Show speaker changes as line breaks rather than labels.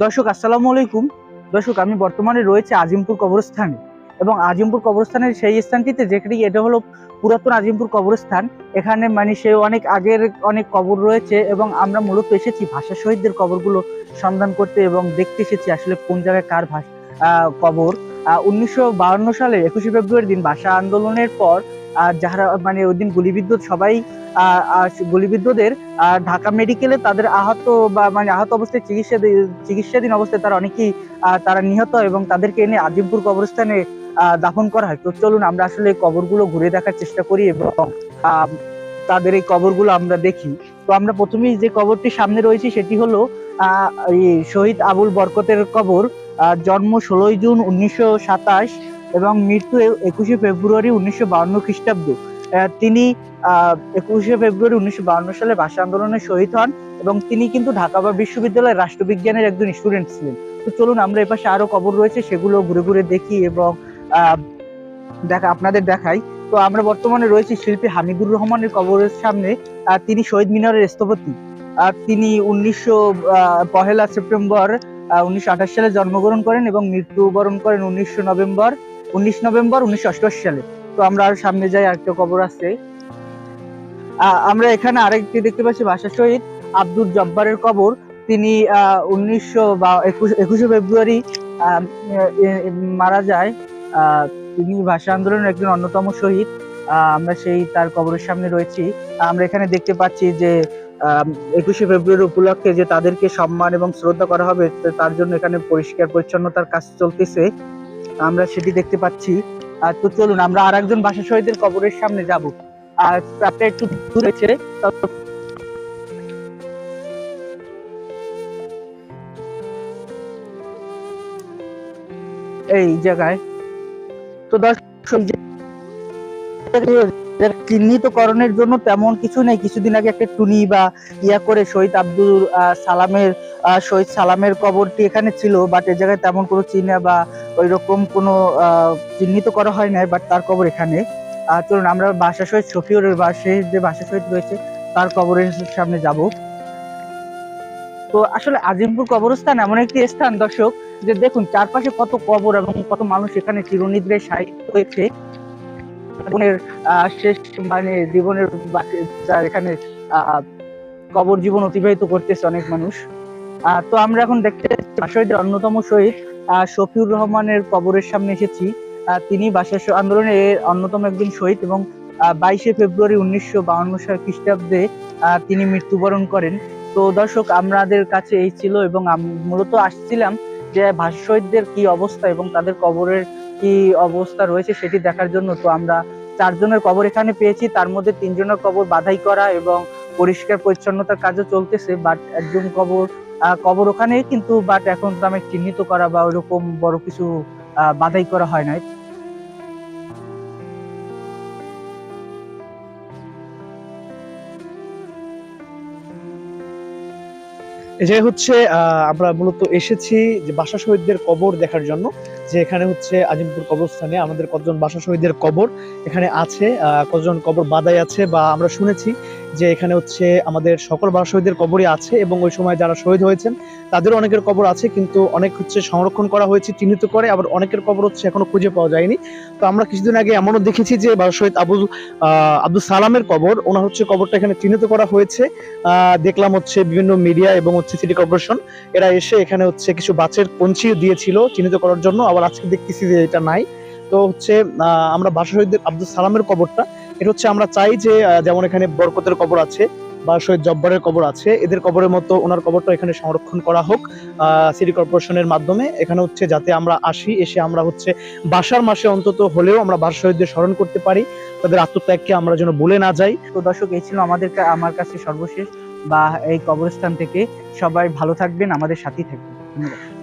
দর্শক আসসালামু আলাইকুম। দর্শক আমি বর্তমানে রয়েছে আজিমপুর কবরস্থানে, এবং আজিমপুর কবরস্থানের সেই স্থানটিতে যেখানে এটা হলো পুরাতন আজিমপুর কবরস্থান। এখানে মানে সে অনেক আগের অনেক কবর রয়েছে, এবং আমরা মূলত এসেছি ভাষা শহীদদের কবরগুলো সন্ধান করতে এবং দেখতে এসেছি আসলে কোন জায়গায় কার কবর। 1952 সালে 21শে ফেব্রুয়ারি দিন ভাষা আন্দোলনের পর যারা মানে ওই দিন গুলিবিদ্ধ সবাই গুলিবিদ্ধদের ঢাকা মেডিকেলে তাদের আহত বা মানে আহত অবস্থায় চিকিৎসাধীন অবস্থায় তারা অনেকেই তারা নিহত, এবং তাদেরকে এনে আজিমপুর কবরস্থানে দাফন করা হয়। তো চলুন আমরা আসলে কবরগুলো ঘুরে দেখার চেষ্টা করি এবং আহ, তাদের এই কবরগুলো আমরা দেখি। তো আমরা প্রথমেই যে কবরটি সামনে রয়েছি সেটি হলো এই শহীদ আবুল বরকতের কবর। জন্ম 16 জুন 1927 এবং মৃত্যু 21শে ফেব্রুয়ারি 1952 খ্রিস্টাব্দ। তিনি 21শে ফেব্রুয়ারি 1952 সালে ভাষা আন্দোলনে শহীদ হন, এবং তিনি কিন্তু ঢাকা বিশ্ববিদ্যালয়ের রাষ্ট্রবিজ্ঞানের একজন স্টুডেন্ট ছিলেন। তো চলুন আমরা এপাশে আরো কবর রয়েছে সেগুলো ঘুরে ঘুরে দেখি এবং আহ আপনাদের দেখাই। তো আমরা বর্তমানে রয়েছি শিল্পী হামিদুর রহমানের কবরের সামনে। তিনি শহীদ মিনারের স্থপতি। তিনি 1 সেপ্টেম্বর 1928 সালে জন্মগ্রহণ করেন এবং মৃত্যুবরণ করেন 19 নভেম্বর 1988 সালে। তো আমরা আর সামনে যাই, আরেকটা কবর আছে। আমরা এখানে আরেকটি দেখতে পাচ্ছি ভাষা শহীদ আব্দুল জব্বারের কবর। তিনি 21শে ফেব্রুয়ারি মারা যায়। তিনি ভাষা আন্দোলনের একজন অন্যতম শহীদ। আমরা সেই তার কবরের সামনে রয়েছি। আমরা এখানে দেখতে পাচ্ছি যে 21শে ফেব্রুয়ারি উপলক্ষে যে তাদেরকে সম্মান এবং শ্রদ্ধা করা হবে, তার জন্য এখানে পরিষ্কার পরিচ্ছন্নতার কাজ চলতেছে, আমরা সেটি দেখতে পাচ্ছি। তো চলুন আমরা আর একজন ভাষা শহীদের কবরের সামনে যাব। আর আপনার একটু দূর রয়েছে এই জায়গায়। তো দর্শক চিহ্নিতকরণের জন্য তেমন কিছু নেই। কিছুদিন আগে একটা টুনি বা ইয়া করে শহীদ আব্দুল শহীদ সালামের কবরটি এখানে ছিল, বাট এ জায়গায় তেমন কোনো চিহ্ন বা ওই রকম কোনো চিহ্নিত করা হয় নাই, বাট তার কবর এখানে। চলুন আমরা ভাষা শহীদ শফিউরের যে ভাষা শহীদ রয়েছে তার কবরের সামনে যাব। তো আসলে আজিমপুর কবরস্থান এমন একটি স্থান দর্শক, যে দেখুন চারপাশে কত কবর এবং কত মানুষ এখানে চিরনিদ্রায় শায়িত হয়েছে। জীবনের শেষ মানে জীবনের এখানে কবর জীবন অতিবাহিত করতেছে অনেক মানুষ। তো আমরা এখন দেখতে শহীদের অন্যতম শহীদ শফিউর রহমানের কবরের সামনে এসেছি। তিনি ভাষা আন্দোলনের অন্যতম একজন শহীদ, এবং 22শে ফেব্রুয়ারি 1952 সাল খ্রিস্টাব্দে তিনি মৃত্যুবরণ করেন। তো দর্শক আমাদের কাছে এই ছিল, এবং মূলত আসছিলাম যে ভাষা শহীদদের কি অবস্থা এবং তাদের কবরের কি অবস্থা রয়েছে সেটি দেখার জন্য। তো আমরা 4 জনের কবর এখানে পেয়েছি, তার মধ্যে 3 জনের কবর বাধাই করা এবং পরিষ্কার পরিচ্ছন্নতার কাজও চলতেছে, বাট একজন কবর ওখানে কিন্তু, বাট এখন তো আমি চিহ্নিত করা বা ওইরকম বড় কিছু বাধাই করা হয় নাই।
এই যে হচ্ছে আমরা মূলত এসেছি যে ভাষা শহীদদের কবর দেখার জন্য, যে এখানে হচ্ছে আজিমপুর কবরস্থানে আমাদের কতজন ভাষা শহীদদের কবর এখানে আছে, কতজন কবর বাদাই আছে, বা আমরা শুনেছি যে এখানে হচ্ছে আমাদের সকল ভাষা শহীদদের কবরই আছে, এবং ওই সময় যারা শহীদ হয়েছেন তাদের অনেকের কবর আছে, কিন্তু অনেক হচ্ছে সংরক্ষণ করা হয়েছে চিহ্নিত করে, আবার অনেকের কবর হচ্ছে এখনো খুঁজে পাওয়া যায়নি। তো আমরা কিছুদিন আগে এমনও দেখেছি যে ভাষা শহীদ আব্দুল সালামের কবর, ওনার হচ্ছে কবরটা এখানে চিহ্নিত করা হয়েছে। দেখলাম হচ্ছে বিভিন্ন মিডিয়া এবং হচ্ছে সিটি কর্পোরেশন এরা এসে এখানে হচ্ছে কিছু বাঁশের কঞ্চি দিয়েছিল চিহ্নিত করার জন্য, আবার আজকে দেখতেছি যে এটা নাই। তো হচ্ছে আমরা ভাষা শহীদ আব্দুল সালামের কবরটা, এটা হচ্ছে আমরা চাই যে যেমন এখানে বরকতের কবর আছে বা শহীদ জব্বারের কবর আছে, এদের কবরের মতো ওনার কবরটা এখানে সংরক্ষণ করা হোক সিটি কর্পোরেশনের মাধ্যমে। এখানে হচ্ছে যাতে আমরা এসে আমরা হচ্ছে বাসার মাসে অন্তত হলেও আমরা ভাষা শহীদদের স্মরণ করতে পারি, তাদের আত্মত্যাগকে আমরা যেন ভুলে না যাই।
তো দর্শক এই ছিল আমার কাছে সর্বশেষ বা এই কবরস্থান থেকে। সবাই ভালো থাকবেন, আমাদের সাথেই থাকবেন। ধন্যবাদ।